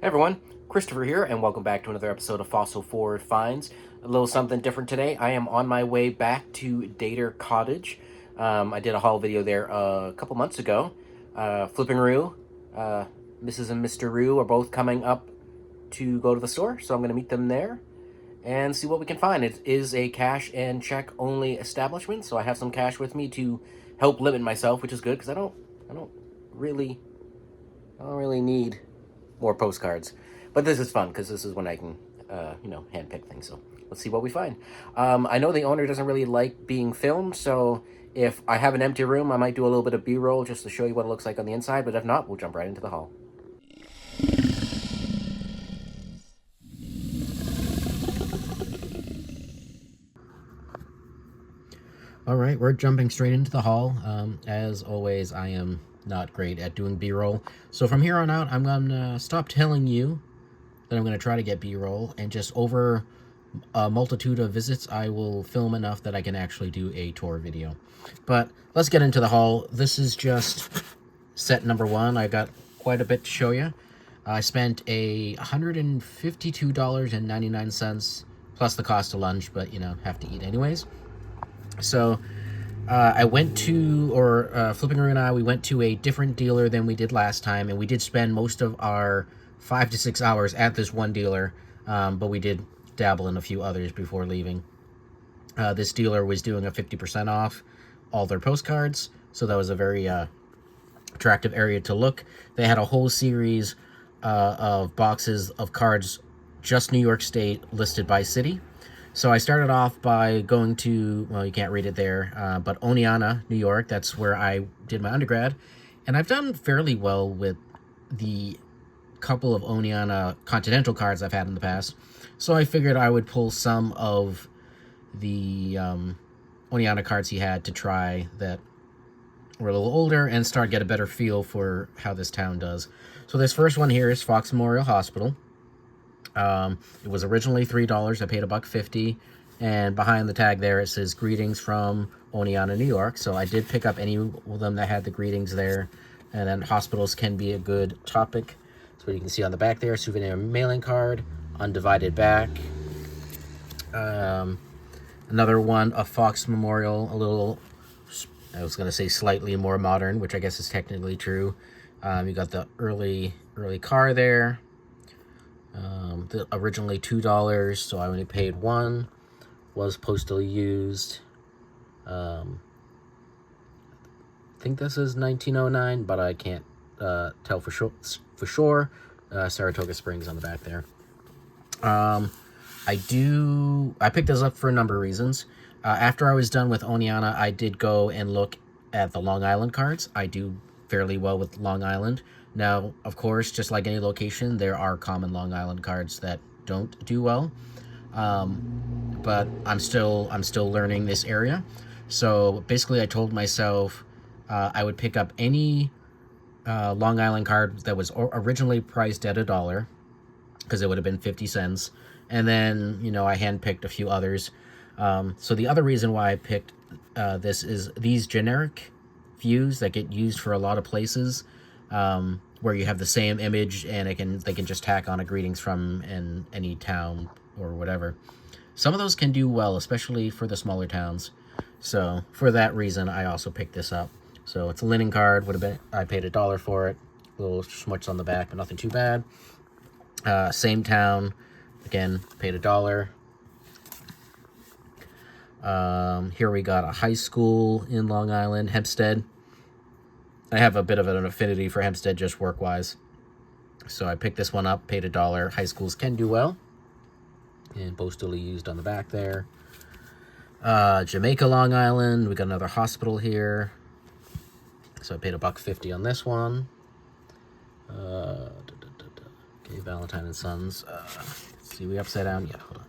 Hey everyone, Christopher here, and welcome back to another episode of Fossil Forward Finds. A little something different today. I am on my way back to Dater Cottage. I did a haul video there a couple months ago. Flipping Roo, Mrs. and Mr. Roo are both coming up to go to the store, so I'm going to meet them there and see what we can find. It is a cash and check only establishment, so I have some cash with me to help limit myself, which is good because I don't really need more postcards. But this is fun because this is when I can, hand pick things. So let's see what we find. I know the owner doesn't really like being filmed, so if I have an empty room, I might do a little bit of B-roll just to show you what it looks like on the inside. But if not, we'll jump right into the haul. All right, we're jumping straight into the haul. As always, I am not great at doing B-roll. So from here on out, I'm going to stop telling you that I'm going to try to get B-roll, and just over a multitude of visits, I will film enough that I can actually do a tour video. But let's get into the haul. This is just set number one. I got quite a bit to show you. I spent a $152.99 plus the cost of lunch, but, have to eat anyways. So I went to, Flipping Roo and I, we went to a different dealer than we did last time, and we did spend most of our 5 to 6 hours at this one dealer, but we did dabble in a few others before leaving. This dealer was doing a 50% off all their postcards, so that was a very attractive area to look. They had a whole series of boxes of cards, just New York State, listed by city. So I started off by going to, well, you can't read it there, but Oneonta, New York. That's where I did my undergrad. And I've done fairly well with the couple of Oneonta Continental cards I've had in the past. So I figured I would pull some of the Oneonta cards he had to try that were a little older and start get a better feel for how this town does. So this first one here is Fox Memorial Hospital. It was originally $3. I paid $1.50, and behind the tag there it says greetings from Oneonta, New York. So I did pick up any of them that had the greetings there, and then hospitals can be a good topic. So you can see on the back there, souvenir mailing card, undivided back. Another one, a Fox Memorial, a little, I was going to say slightly more modern, which I guess is technically true. You got the early car there. Originally $2, so I only paid $1. Was postally used. I think this is 1909, but I can't tell for sure. Saratoga Springs on the back there. I picked this up for a number of reasons. After I was done with Oneonta, I did go and look at the Long Island cards. I do fairly well with Long Island. Now, of course, just like any location, there are common Long Island cards that don't do well. But I'm still learning this area. So basically, I told myself I would pick up any Long Island card that was originally priced at $1, because it would have been 50 cents. And then, I handpicked a few others. So the other reason why I picked this is these generic views that get used for a lot of places, where you have the same image and they can just tack on a greetings from in any town or whatever. Some of those can do well, especially for the smaller towns. So for that reason, I also picked this up. So it's a linen card. I paid $1 for it. A little schmutz on the back, but nothing too bad. Same town. Again, paid $1. Here we got a high school in Long Island, Hempstead. I have a bit of an affinity for Hempstead, just work-wise. So I picked this one up, paid $1. High schools can do well. And postally used on the back there. Jamaica, Long Island. We got another hospital here. So I paid $1.50 on this one. Okay, Valentine and Sons. See, we upside down? Yeah, hold on.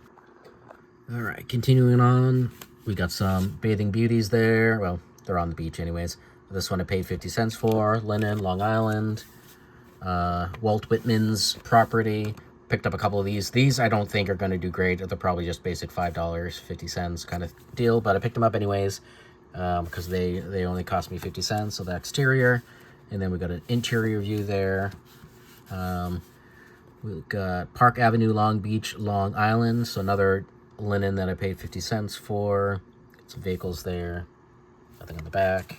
All right, continuing on. We got some Bathing Beauties there. Well, they're on the beach anyways. This one I paid 50 cents for. Linen, Long Island. Walt Whitman's property. Picked up a couple of these. These I don't think are going to do great. They're probably just basic $5, 50 cents kind of deal. But I picked them up anyways because they only cost me 50 cents. So the exterior. And then we got an interior view there. We've got Park Avenue, Long Beach, Long Island. So another linen that I paid 50 cents for. Got some vehicles there. Nothing on the back.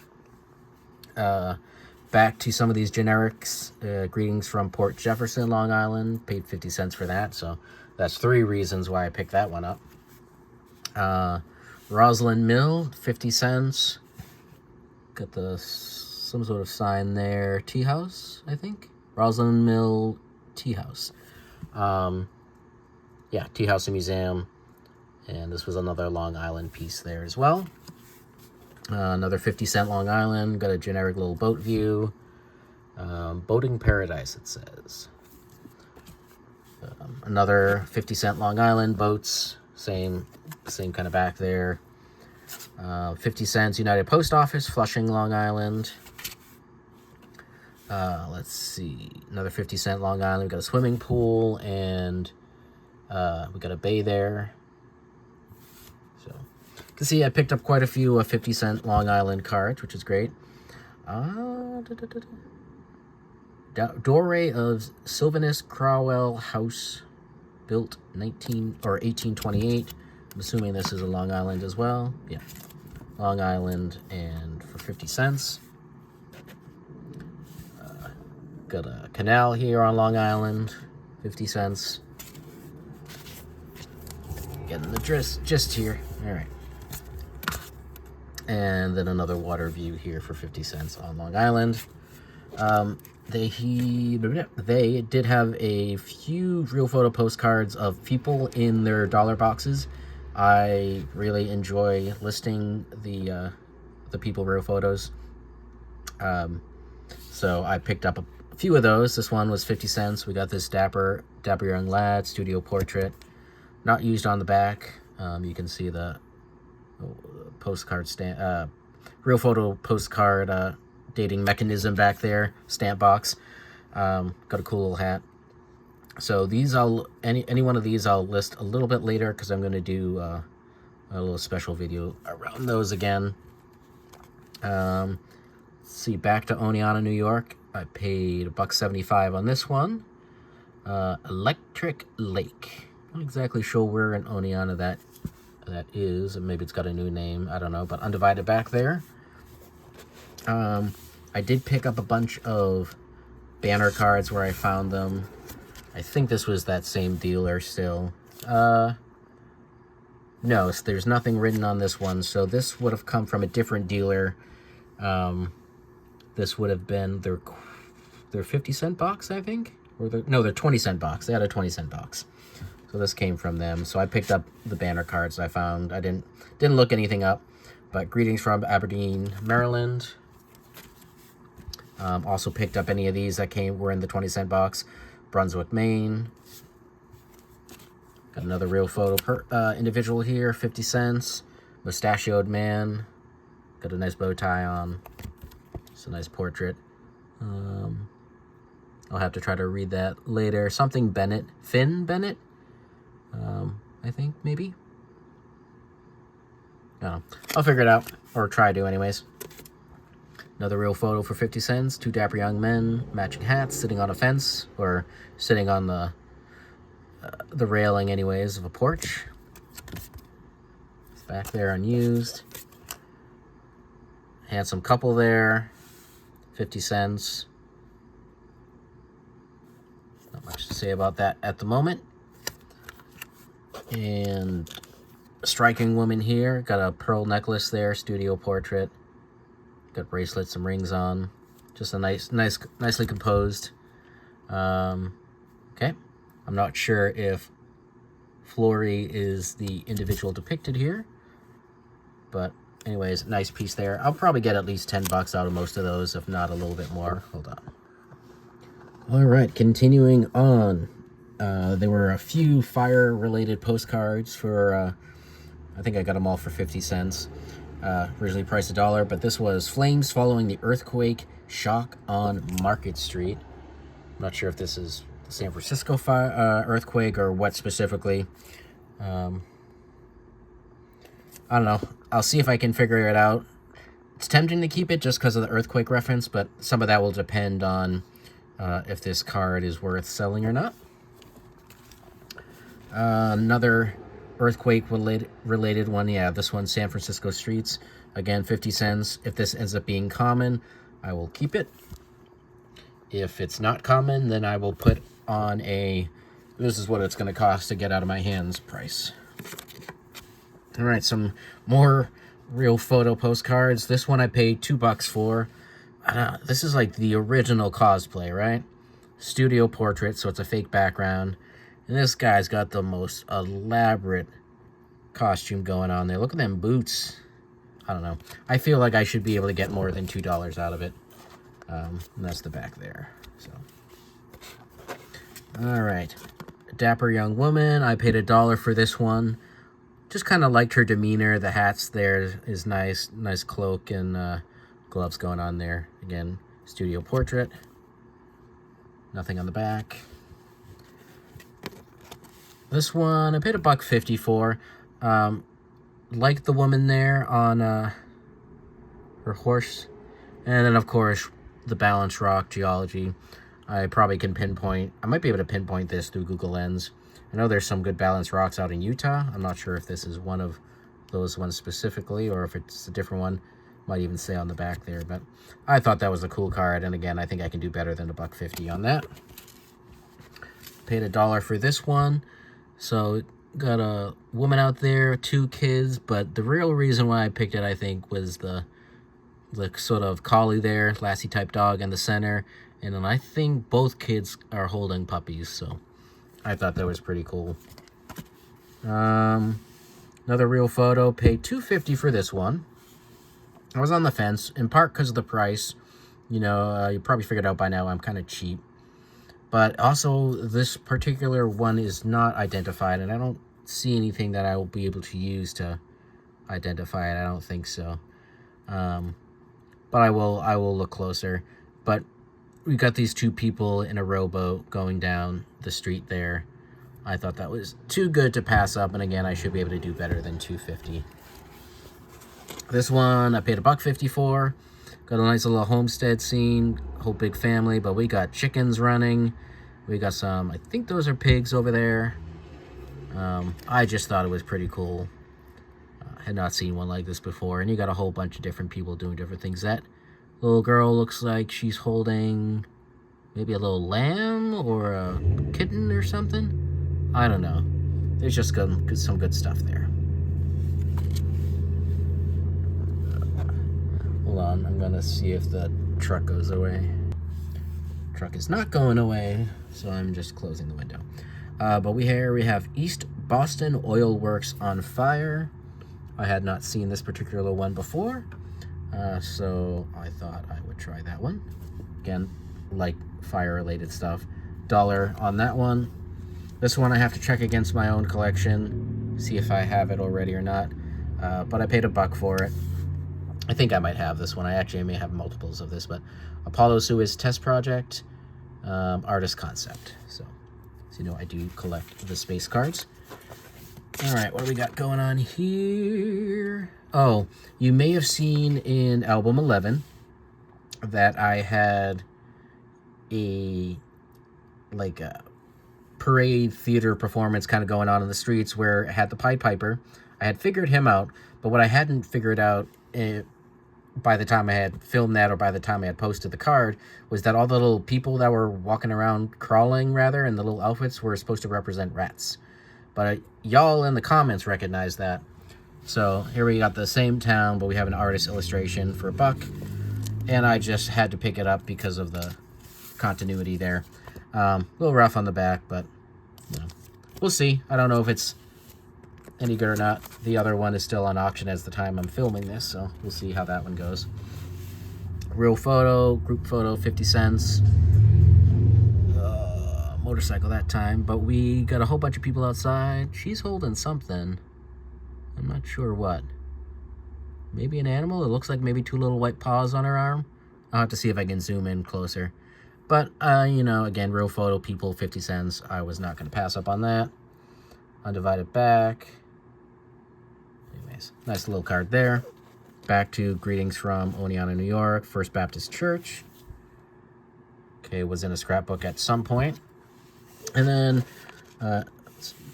Back to some of these generics. Greetings from Port Jefferson, Long Island. Paid 50 cents for that. So that's 3 reasons why I picked that one up. Roslyn Mill, 50 cents. Got some sort of sign there. Tea House, I think. Roslyn Mill Tea House. Yeah, Tea House and Museum. And this was another Long Island piece there as well. Another 50-cent Long Island. Got a generic little boat view. Boating Paradise, it says. Another 50-cent Long Island boats. Same kind of back there. 50 cents United Post Office, Flushing, Long Island. Let's see. Another 50-cent Long Island. We got a swimming pool, and we got a bay there. So you can see I picked up quite a few 50-cent Long Island cards, which is great. Doorway of Sylvanus Crowell House, built 1828. I'm assuming this is a Long Island as well. Yeah, Long Island, and for 50 cents. Got a canal here on Long Island, 50 cents. Getting the gist here. All right. And then another water view here for 50 cents on Long Island. They did have a few real photo postcards of people in their dollar boxes. I really enjoy listing the people real photos. So I picked up a few of those. This one was 50 cents. We got this dapper young lad studio portrait, not used on the back. You can see the postcard stamp, real photo postcard dating mechanism back there, stamp box. Got a cool little hat. So these any one of these I'll list a little bit later, because I'm going to do a little special video around those again. Let's see, back to Oneonta, New York. I paid $1.75 on this one. Electric Lake. Not exactly sure where in Oneonta that is. Maybe it's got a new name. I don't know. But Undivided back there. I did pick up a bunch of banner cards where I found them. I think this was that same dealer still. No, there's nothing written on this one. So this would have come from a different dealer. This would have been their 50-cent box, I think. Or their 20-cent box. They had a 20-cent box. So this came from them. So I picked up the banner cards I found. I didn't look anything up. But greetings from Aberdeen, Maryland. Also picked up any of these that were in the 20-cent box. Brunswick, Maine. Got another real photo individual here, 50 cents. Mustachioed man. Got a nice bow tie on. It's a nice portrait. I'll have to try to read that later. Something Bennett. Finn Bennett? I think, maybe? I don't know. I'll figure it out. Or try to, anyways. Another real photo for 50 cents. 2 dapper young men, matching hats, sitting on a fence, or sitting on the railing, anyways, of a porch. It's back there unused. Handsome couple there. 50 cents. Not much to say about that at the moment. And a striking woman here. Got a pearl necklace there, studio portrait. Got bracelets, some rings on. Just a nicely composed. Okay. I'm not sure if Flory is the individual depicted here. But anyways, nice piece there. I'll probably get at least $10 out of most of those, if not a little bit more. Hold on. All right, continuing on. There were a few fire-related postcards for, I think I got them all for 50 cents. Originally priced $1, but this was flames following the earthquake, shock on Market Street. I'm not sure if this is the San Francisco earthquake or what specifically. I don't know. I'll see if I can figure it out. It's tempting to keep it just because of the earthquake reference, but some of that will depend on if this card is worth selling or not. Another earthquake related one. Yeah, this one, San Francisco streets. Again, 50 cents. If this ends up being common, I will keep it. If it's not common, then I will put on a, this is what it's going to cost to get out of my hands price. All right, some more real photo postcards. This one I paid $2 for. This is like the original cosplay, right? Studio portrait, so it's a fake background. And this guy's got the most elaborate costume going on there. Look at them boots. I don't know. I feel like I should be able to get more than $2 out of it. And that's the back there. So, all right. Dapper young woman. I paid $1 for this one. Just kind of liked her demeanor. The hats there is nice. Nice cloak and gloves going on there. Again, studio portrait. Nothing on the back. This one I paid $1.50 for. Like the woman there on her horse. And then, of course, the balance rock geology. I probably can pinpoint. I might be able to pinpoint this through Google Lens. I know there's some good balance rocks out in Utah. I'm not sure if this is one of those ones specifically or if it's a different one. Might even say on the back there. But I thought that was a cool card. And again, I think I can do better than $1.50 on that. Paid $1 for this one. So got a woman out there, 2 kids, but the real reason why I picked it, I think, was the sort of collie there, lassie type dog in the center, and then I think both kids are holding puppies, so I thought that was pretty cool. Another real photo, paid $2.50 for this one. I was on the fence, in part because of the price. You know, you probably figured out by now I'm kind of cheap. But also, this particular one is not identified, and I don't see anything that I will be able to use to identify it. I don't think so. But I will look closer. But we got these 2 people in a rowboat going down the street there. I thought that was too good to pass up, and again, I should be able to do better than $2.50. This one I paid $1.50 for. Got a nice little homestead scene, whole big family, but we got chickens running. We got some, I think those are pigs over there. I just thought it was pretty cool. Had not seen one like this before, and you got a whole bunch of different people doing different things. That little girl looks like she's holding maybe a little lamb or a kitten or something. I don't know. There's just some good stuff there. Hold on, I'm gonna see if the truck goes away. Truck is not going away, so I'm just closing the window. But we have East Boston Oil Works on fire. I had not seen this particular one before, so I thought I would try that one. Again, like fire-related stuff. $1 on that one. This one I have to check against my own collection, see if I have it already or not. But I paid $1 for it. I think I might have this one. I actually may have multiples of this, but Apollo Suez Test Project, Artist Concept. So you know I do collect the space cards. All right, what do we got going on here? Oh, you may have seen in album 11 that I had a parade theater performance kind of going on in the streets where it had the Pied Piper. I had figured him out, but what I hadn't figured out by the time I had filmed that or by the time I had posted the card was that all the little people that were walking around, crawling rather, in the little outfits were supposed to represent rats. But y'all in the comments recognized that. So here we got the same town, but we have an artist illustration for $1. And I just had to pick it up because of the continuity there. A little rough on the back, but you know, we'll see. I don't know if it's any good or not. The other one is still on auction as the time I'm filming this, so we'll see how that one goes. Real photo, group photo, 50 cents. Motorcycle that time, but we got a whole bunch of people outside. She's holding something. I'm not sure what. Maybe an animal? It looks like maybe 2 little white paws on her arm. I'll have to see if I can zoom in closer. But, you know, again, real photo, people, 50 cents. I was not going to pass up on that. Undivided back. Anyways, nice little card there. Back to greetings from Oneonta, New York, First Baptist Church. Okay, was in a scrapbook at some point. And then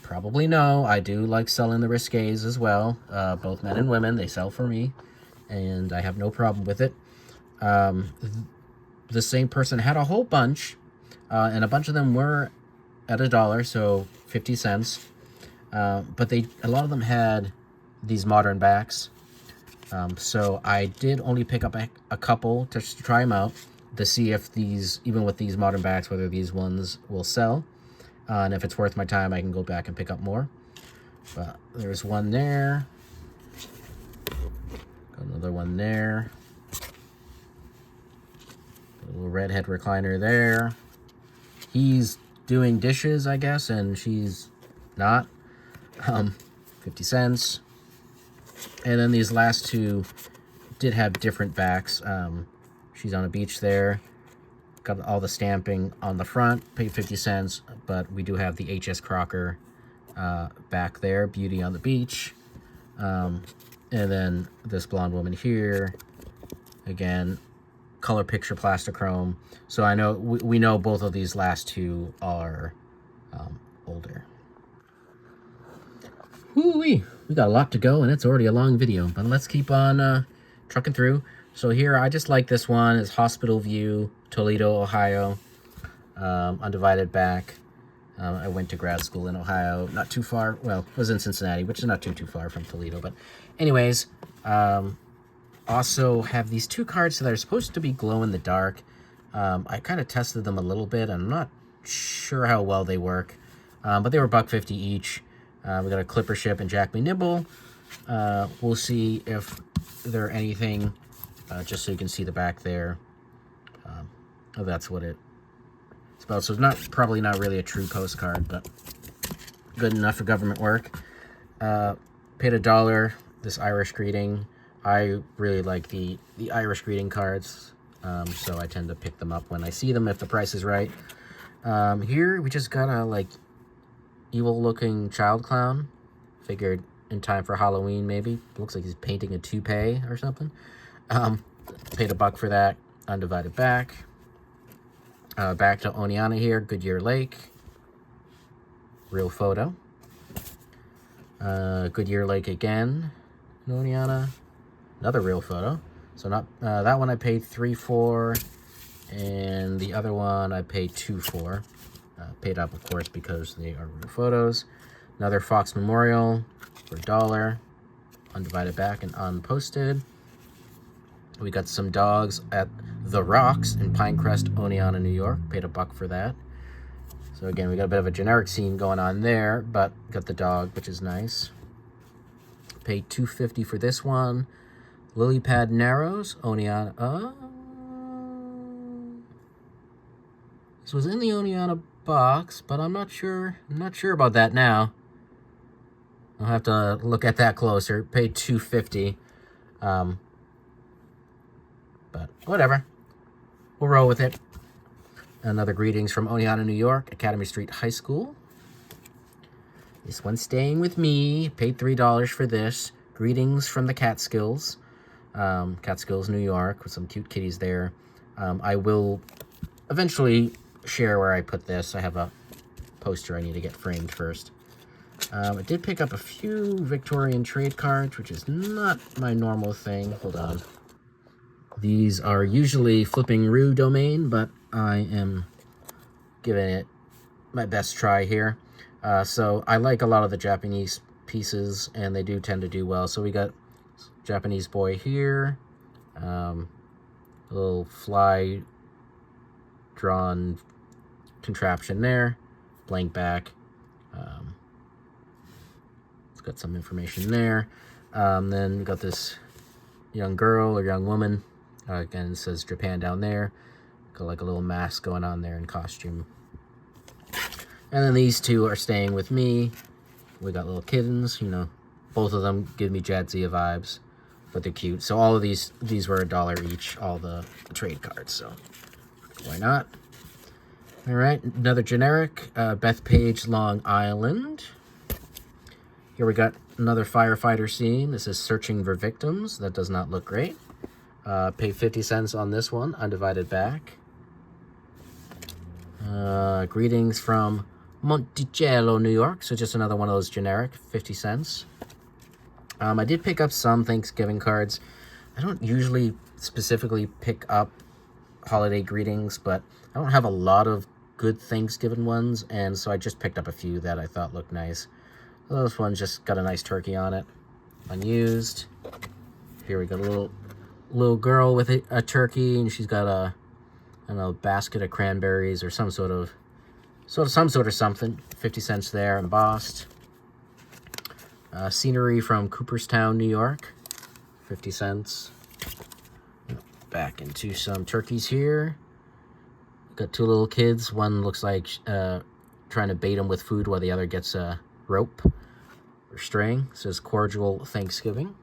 probably know, I do like selling the risques as well. Both men and women, they sell for me, and I have no problem with it. The same person had a whole bunch, and a bunch of them were at $1, so 50 cents. But a lot of them had these modern backs. So I did only pick up a couple to try them out to see if these, even with these modern backs, whether these ones will sell. And if it's worth my time, I can go back and pick up more. But there's one there. Got another one there. A little redhead recliner there. He's doing dishes, I guess, and she's not. 50 cents. And then these last two did have different backs. She's on a beach there. Got all the stamping on the front. Paid 50 cents, but we do have the H.S. Crocker back there. Beauty on the beach. And then this blonde woman here. Again, color picture plastichrome. So I know we know both of these last two are older. Woo-wee. We got a lot to go, and it's already a long video, but let's keep on trucking through. So here, I just like this one. It's Hospital View, Toledo, Ohio. Undivided back. I went to grad school in Ohio, not too far. Well, it was in Cincinnati, which is not too far from Toledo. But anyways, also have these two cards that are supposed to be glow in the dark. I kind of tested them a little bit. I'm not sure how well they work, but they were $1.50 each. We got a Clipper Ship and Jack Me Nibble. We'll see if they're anything, just so you can see the back there. Oh, that's what it's about. So it's not probably not really a true postcard, but good enough for government work. Paid $1. This Irish greeting. I really like the Irish greeting cards, so I tend to pick them up when I see them if the price is right. Here we just got a like evil-looking child clown. Figured in time for Halloween, maybe. Looks like he's painting a toupee or something. Paid $1 for that. Undivided back. Back to Oneonta here. Goodyear Lake. Real photo. Goodyear Lake again. Oneonta. Another real photo. So not that one I paid $3 for, and the other one I paid $2 for. Paid up, of course, because they are real photos. Another Fox Memorial for $1. Undivided back and unposted. We got some dogs at The Rocks in Pinecrest, Oneonta, New York. Paid $1 for that. So again, we got a bit of a generic scene going on there, but got the dog, which is nice. Paid $2.50 for this one. Lily Pad Narrows, Oneonta. This was in the Oneonta box, but I'm not sure. I'm not sure about that now. I'll have to look at that closer. Paid $2.50. But whatever. We'll roll with it. Another greetings from Oneonta, New York, Academy Street High School. This one's staying with me. Paid $3 for this. Greetings from the Catskills. Catskills, New York, with some cute kitties there. I will eventually share where I put this. I have a poster I need to get framed first. I did pick up a few Victorian trade cards, which is not my normal thing. Hold on. These are usually Flipping Rue domain, but I am giving it my best try here. So I like a lot of the Japanese pieces, and they do tend to do well. So we got Japanese boy here, a little fly drawn contraption there, blank back. It's got some information there. Then we got this young girl or young woman. Again, it says Japan down there. Got like a little mask going on there in costume. And then these two are staying with me. We got little kittens, you know. Both of them give me Jadzia vibes, but they're cute. So all of these were $1 each, all the trade cards, so why not? All right, another generic, Bethpage, Long Island. Here we got another firefighter scene. This is Searching for Victims. That does not look great. Paid 50 cents on this one, undivided back. Greetings from Monticello, New York. So just another one of those generic, 50 cents. I did pick up some Thanksgiving cards. I don't usually specifically pick up holiday greetings, but I don't have a lot of good Thanksgiving ones, and so I just picked up a few that I thought looked nice. This one just got a nice turkey on it, unused. Here we got a little girl with a turkey, and she's got a, I don't know, basket of cranberries or some sort of something. 50 cents there, embossed. Scenery from Cooperstown, New York, 50 cents. Back into some turkeys here. Got two little kids. One looks like trying to bait them with food while the other gets a rope or string. It says cordial Thanksgiving.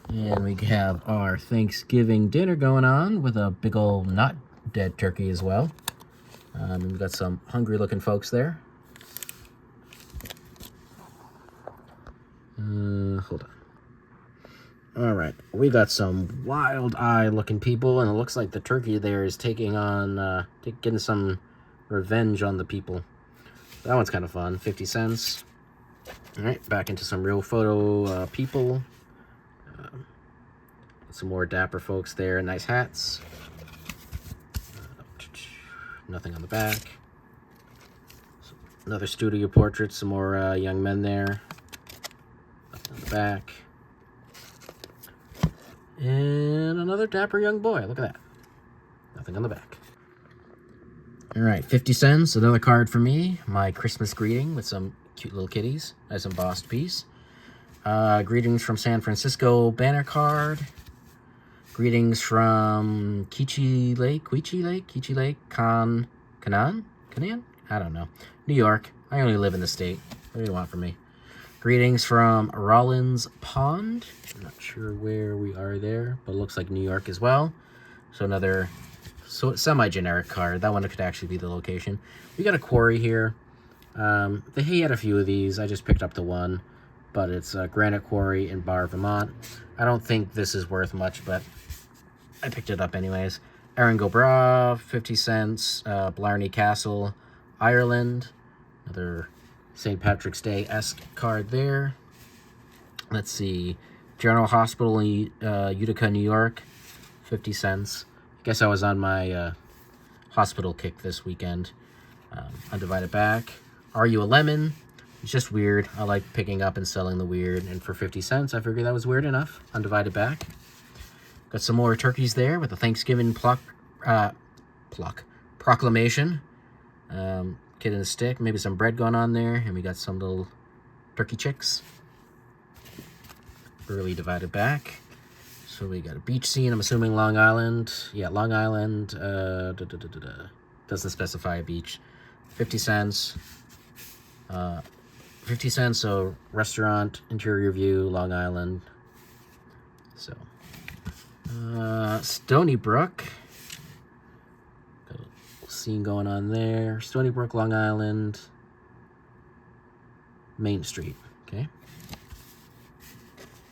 And we have our Thanksgiving dinner going on with a big old not dead turkey as well. And we've got some hungry looking folks there. Hold on. All right, we got some wild-eye looking people, and it looks like the turkey there is taking on, getting some revenge on the people. That one's kind of fun. 50 cents. All right, back into some real photo people. Some more dapper folks there. Nice hats. Nothing on the back. Another studio portrait. Some more young men there. Nothing on the back. And another dapper young boy. Look at that. Nothing on the back. All right, 50 cents. Another card for me. My Christmas greeting with some cute little kitties. Nice embossed piece. Greetings from San Francisco banner card. Greetings from Kichi Lake, Canaan? I don't know. New York. I only live in the state. What do you want from me? Greetings from Rollins Pond. I'm not sure where we are there, but it looks like New York as well. So another semi-generic card. That one could actually be the location. We got a quarry here. He had a few of these. I just picked up the one, but it's a granite quarry in Bar, Vermont. I don't think this is worth much, but I picked it up anyways. Erin Gobra, 50 cents. Blarney Castle, Ireland. Another St. Patrick's Day-esque card there. Let's see. General Hospital in Utica, New York, 50 cents. I guess I was on my hospital kick this weekend. Undivided back. Are You a Lemon? It's just weird. I like picking up and selling the weird. And for 50 cents, I figured that was weird enough. Undivided back. Got some more turkeys there with the Thanksgiving proclamation. Kid in a stick. Maybe some bread going on there. And we got some little turkey chicks. Early divided back. So we got a beach scene. I'm assuming Long Island. Yeah, Long Island. Doesn't specify a beach. 50 cents. 50 cents, so restaurant, interior view, Long Island. So, Stony Brook. Got a little scene going on there. Stony Brook, Long Island. Main Street, okay.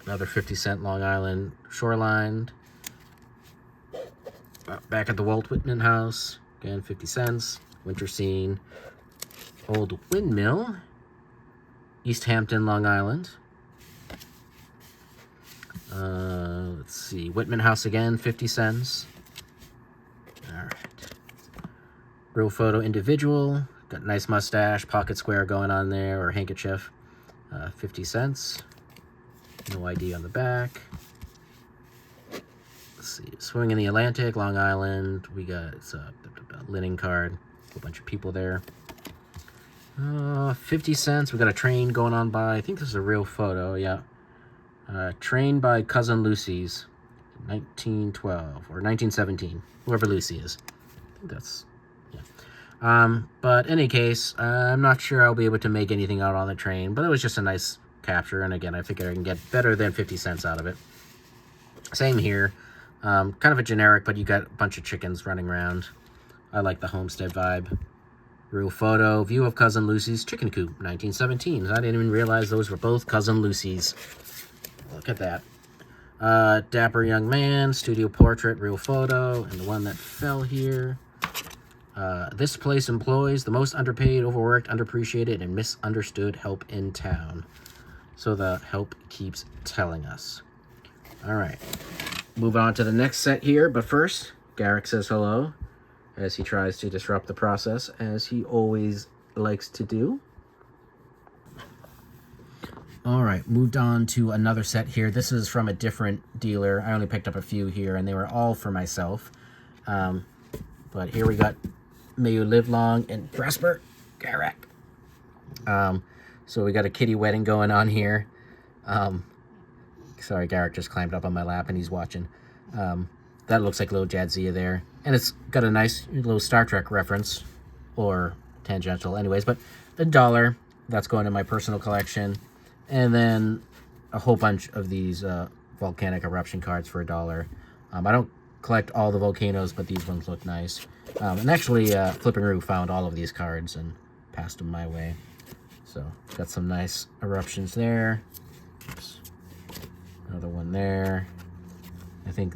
Another 50 cent Long Island shoreline. Back at the Walt Whitman House. Again, 50 cents. Winter scene. Old Windmill. East Hampton, Long Island. Let's see. Whitman House again, 50 cents. All right. Real photo individual. Got a nice mustache, pocket square going on there, or handkerchief. 50 cents. No ID on the back. Let's see. Swimming in the Atlantic, Long Island. We got a linen card. A whole bunch of people there. 50 cents. We got a train going on by, I think this is a real photo, yeah. Train by Cousin Lucy's, 1912, or 1917, whoever Lucy is. I think that's, yeah. But in any case, I'm not sure I'll be able to make anything out on the train, but it was just a nice capture, and again, I figure I can get better than 50 cents out of it. Same here. Kind of a generic, but you got a bunch of chickens running around. I like the homestead vibe. Real photo, view of Cousin Lucy's chicken coop, 1917. I didn't even realize those were both Cousin Lucy's. Look at that. Dapper young man, studio portrait, real photo, and the one that fell here. This place employs the most underpaid, overworked, underappreciated, and misunderstood help in town. So the help keeps telling us. All right. Move on to the next set here. But first, Garak says hello as he tries to disrupt the process, as he always likes to do. All right, moved on to another set here. This is from a different dealer. I only picked up a few here, and they were all for myself. But here we got May You Live Long and Prosper, Garak. So we got a kitty wedding going on here. Sorry, Garak just climbed up on my lap and he's watching. That looks like little Jadzia there. And it's got a nice little Star Trek reference, or tangential anyways, but $1, that's going in my personal collection. And then a whole bunch of these volcanic eruption cards for $1. I don't collect all the volcanoes, but these ones look nice. And actually, Flipperoo found all of these cards and passed them my way. So, got some nice eruptions there. Oops. Another one there. I think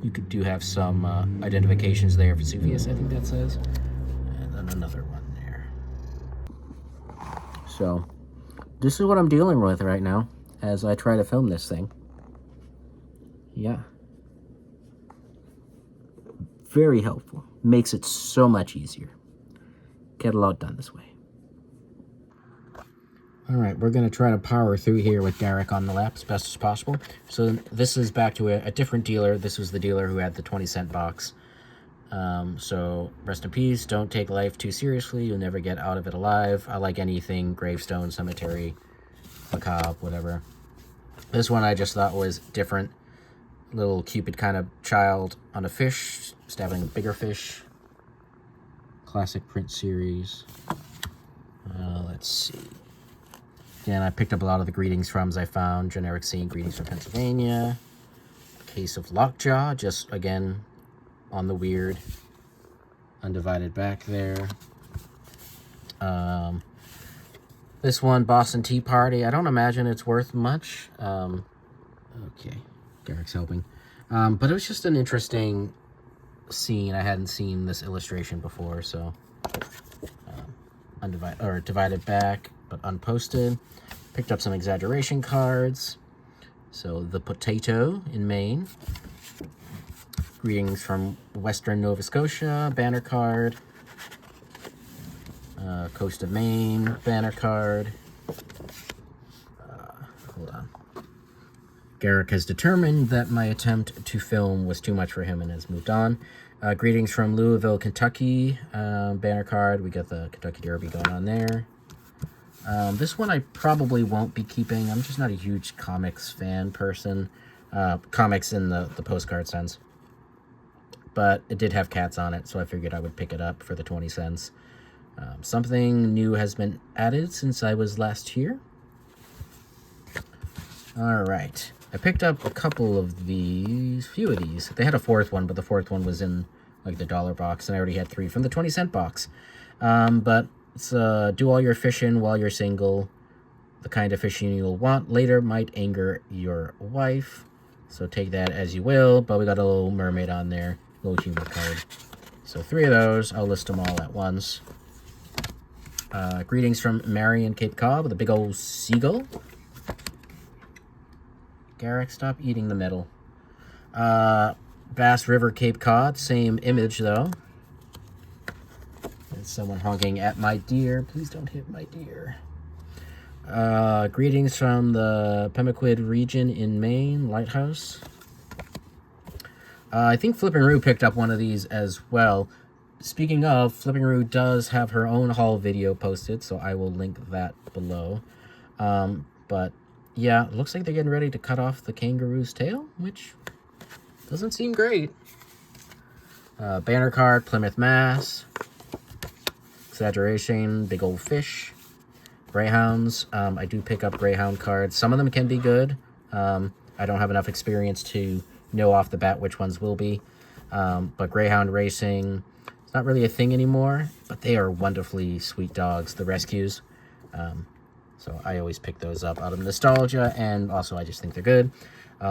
you do have some identifications there. Vesuvius, I think that says. And then another one there. So, this is what I'm dealing with right now as I try to film this thing. Yeah. Very helpful. Makes it so much easier. Get a lot done this way. All right, we're going to try to power through here with Garak on the lap as best as possible. So this is back to a different dealer. This was the dealer who had the 20-cent box. So rest in peace. Don't take life too seriously. You'll never get out of it alive. I like anything gravestone, cemetery, macabre, whatever. This one I just thought was different. Little Cupid kind of child on a fish, stabbing a bigger fish. Classic print series. Let's see. Again, I picked up a lot of the greetings froms I found. Generic scene, greetings from Pennsylvania. Case of Lockjaw, just again on the weird. Undivided back there. This one, Boston Tea Party. I don't imagine it's worth much. Okay, Garak's helping. But it was just an interesting scene. I hadn't seen this illustration before, so divided back, but unposted. Picked up some exaggeration cards. So the Potato in Maine. Greetings from Western Nova Scotia, banner card. Coast of Maine, banner card. Hold on. Garak has determined that my attempt to film was too much for him and has moved on. Greetings from Louisville, Kentucky, banner card. We got the Kentucky Derby going on there. This one I probably won't be keeping. I'm just not a huge comics fan person. Comics in the postcard sense. But it did have cats on it, so I figured I would pick it up for the 20 cents. Something new has been added since I was last here. Alright. I picked up a couple of these, few of these. They had a fourth one, but the fourth one was in like the $1 box, and I already had 3 from the 20-cent box. But it's do all your fishing while you're single. The kind of fishing you'll want later might anger your wife. So take that as you will, but we got a little mermaid on there, little humor card. So 3 of those, I'll list them all at once. Greetings from Marion, Cape Cod, with a big old seagull. Garak, stop eating the metal. Bass River, Cape Cod, same image though. There's someone honking at my deer. Please don't hit my deer. Greetings from the Pemaquid region in Maine, Lighthouse. I think Flipperoo picked up one of these as well. Speaking of, Flipperoo does have her own haul video posted, so I will link that below. But yeah, it looks like they're getting ready to cut off the kangaroo's tail, which doesn't seem great. Banner card, Plymouth, Mass. Exaggeration, big old fish. Greyhounds. I do pick up Greyhound cards. Some of them can be good. I don't have enough experience to know off the bat which ones will be. But Greyhound racing, it's not really a thing anymore, but they are wonderfully sweet dogs, the rescues. So I always pick those up out of nostalgia, and also I just think they're good.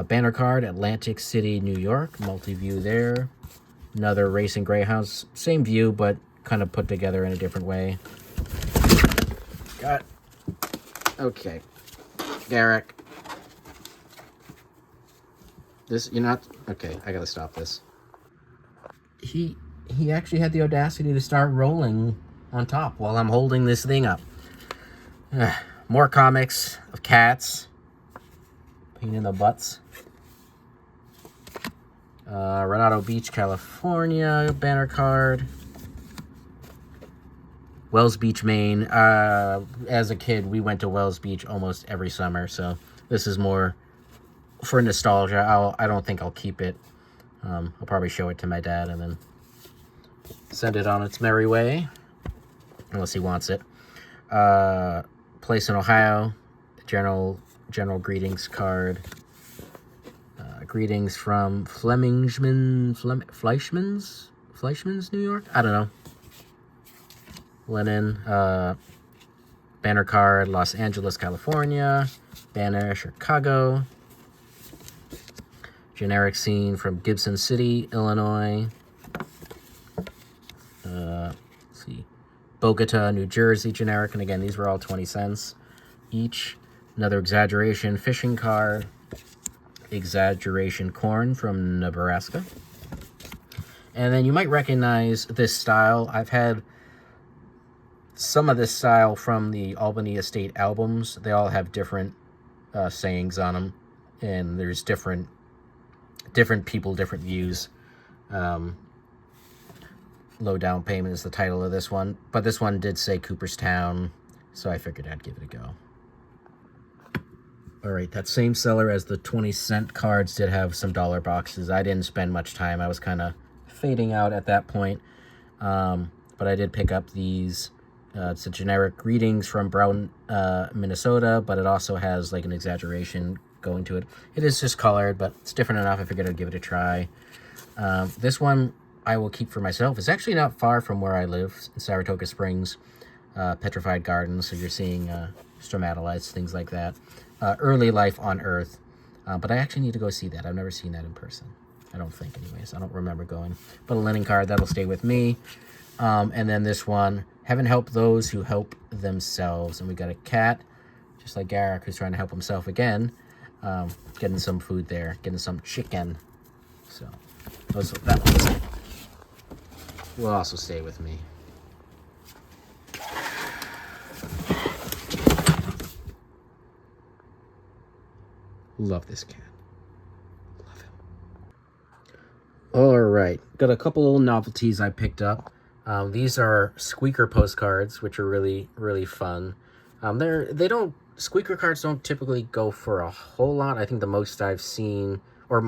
Banner card, Atlantic City, New York, multi-view there. Another Racing Greyhounds. Same view, but kind of put together in a different way. Got... Okay. Garak. This, you're not... Okay, I gotta stop this. He actually had the audacity to start rolling on top while I'm holding this thing up. More comics of cats. Pain in the butts. Redondo Beach, California banner card. Wells Beach, Maine. As a kid, we went to Wells Beach almost every summer, so this is more for nostalgia. I don't think I'll keep it. I'll probably show it to my dad and then send it on its merry way, unless he wants it. Place in Ohio, general greetings card. Greetings from Fleischman's, New York? I don't know. Lennon, banner card, Los Angeles, California. Banner, Chicago. Generic scene from Gibson City, Illinois. Let's see. Bogota, New Jersey, generic. And again, these were all 20 cents each. Another exaggeration fishing card. Exaggeration corn from Nebraska. And then you might recognize this style. I've had some of this style from the Albany Estate albums. They all have different sayings on them. And there's different people, different views. Low down payment is the title of this one. But this one did say Cooperstown, so I figured I'd give it a go. All right, that same seller as the 20-cent cards did have some dollar boxes. I didn't spend much time. I was kind of fading out at that point. But I did pick up these. It's a generic greetings from Brown, Minnesota, but it also has like an exaggeration going to it. It is just colored, but it's different enough. I figured I'd give it a try. This one I will keep for myself. It's actually not far from where I live, in Saratoga Springs, Petrified Gardens. So you're seeing stromatolites, things like that. Early Life on Earth. But I actually need to go see that. I've never seen that in person. I don't think, anyways. I don't remember going. But a linen card, that'll stay with me. And then this one, Heaven Help Those Who Help Themselves. And we got a cat, just like Garak, who's trying to help himself again. Getting some food there, getting some chicken. So that one will also stay with me. Love this cat. Love him. All right, got a couple little novelties I picked up. These are squeaker postcards, which are really, really fun. Squeaker cards don't typically go for a whole lot. I think the most I've seen, or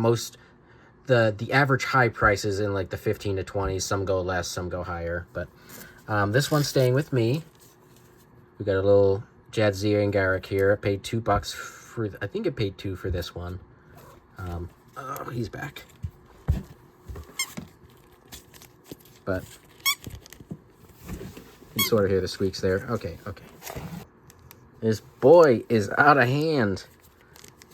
the average high price is in like the 15 to 20. Some go less, some go higher. But this one's staying with me. We got a little Jadzia and Garak here. I paid $2 for, I think it paid $2 for this one. Oh, he's back. But you can sort of hear the squeaks there. Okay. This boy is out of hand.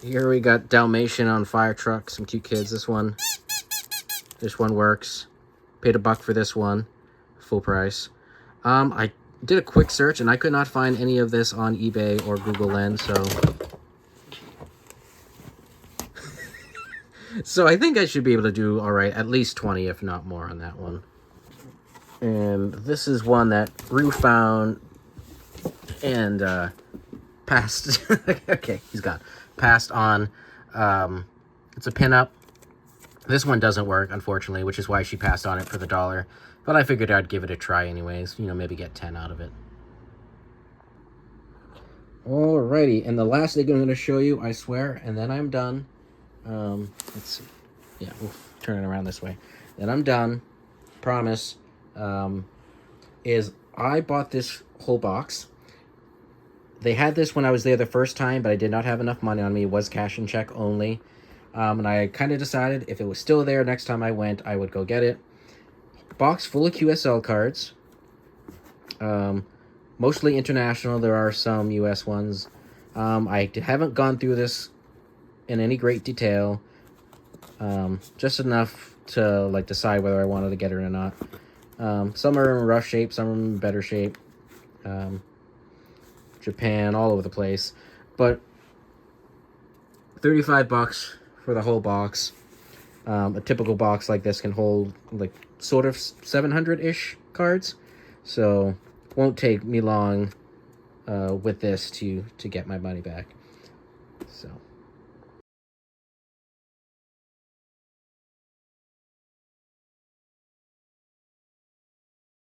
Here we got Dalmatian on fire truck, some cute kids. This one works. Paid $1 for this one, full price. I did a quick search and I could not find any of this on eBay or Google Lens, so I think I should be able to do all right, at least 20, if not more, on that one. And this is one that Rue found and passed. Okay, he's gone. Passed on. It's a pinup. This one doesn't work, unfortunately, which is why she passed on it for the $1. But I figured I'd give it a try anyways. You know, maybe get 10 out of it. Alrighty, and the last thing I'm going to show you, I swear, and then I'm done. Let's see. Yeah, we'll turn it around this way. Then I'm done. Promise. Is I bought this whole box. They had this when I was there the first time, but I did not have enough money on me. It was cash and check only. And I kind of decided if it was still there next time I went, I would go get it. Box full of QSL cards. Mostly international. There are some US ones. I haven't gone through this in any great detail. Just enough to like decide whether I wanted to get it or not. Some are in rough shape, some are in better shape. Japan, all over the place. But $35 for the whole box. A typical box like this can hold like sort of 700-ish cards. So won't take me long with this to get my money back. So